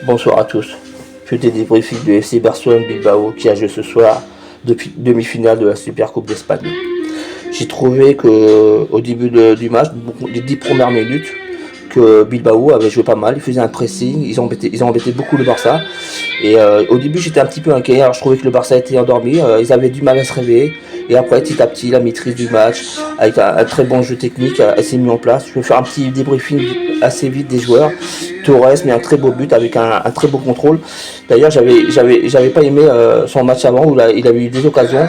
Bonsoir à tous. Je fais des débriefings de FC Barcelone Bilbao qui a joué ce soir depuis demi-finale de la Super Coupe d'Espagne. J'ai trouvé que au début du match, les 10 premières minutes, que Bilbao avait joué pas mal, ils faisaient un pressing, ils ont embêté beaucoup le Barça. Et au début j'étais un petit peu inquiet, alors je trouvais que le Barça était endormi, ils avaient du mal à se réveiller. Et après petit à petit la maîtrise du match, avec un très bon jeu technique, s'est mis en place. Je vais faire un petit débriefing assez vite des joueurs. Torres met un très beau but avec un très beau contrôle. D'ailleurs j'avais pas aimé son match avant où il avait eu des occasions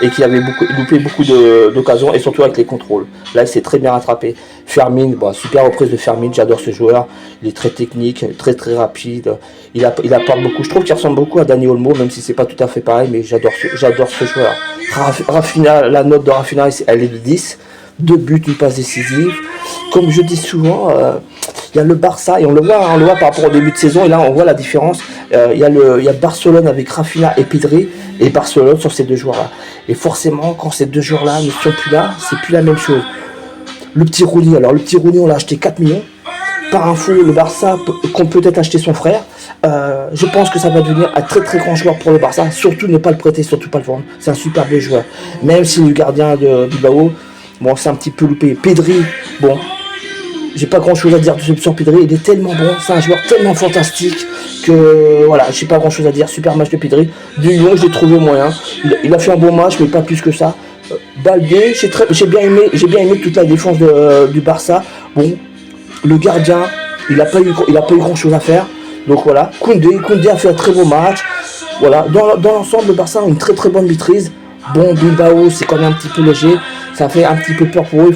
et qu'il avait loupé beaucoup d'occasions et surtout avec les contrôles. Là il s'est très bien rattrapé. Fermin, bon, super reprise de Fermin, j'adore ce joueur, il est très technique, très rapide, il apporte beaucoup, je trouve qu'il ressemble beaucoup à Dani Olmo, même si c'est pas tout à fait pareil, mais j'adore ce joueur. Rafinha, la note de Rafinha elle est de 10, 2 buts, une passe décisive. Comme je dis souvent, il y a le Barça, et on le voit par rapport au début de saison, et là on voit la différence. Il y a Barcelone avec Rafinha et Pedri, et Barcelone sur ces deux joueurs-là. Et forcément, quand ces deux joueurs-là ne sont plus là, c'est plus la même chose. Le petit Rooney, on l'a acheté 4 millions. Par info, le Barça compte peut-être acheter son frère. Je pense que ça va devenir un très grand joueur pour le Barça. Surtout ne pas le prêter, surtout pas le vendre. C'est un super bon joueur. Même si le gardien de Bilbao, bon, c'est un petit peu loupé. Pedri, bon, j'ai pas grand chose à dire sur Pedri. Il est tellement bon, c'est un joueur tellement fantastique que voilà, j'ai pas grand chose à dire. Super match de Pedri. De Lyon, je l'ai trouvé moyen. Il a fait un bon match, mais pas plus que ça. Baldé, j'ai bien aimé toute la défense du Barça. Bon, le gardien, il a pas eu grand chose à faire. Donc voilà, Koundé a fait un très beau match. Voilà, dans l'ensemble, le Barça a une très bonne maîtrise. Bon, Bilbao, c'est quand même un petit peu léger. Ça fait un petit peu peur pour eux.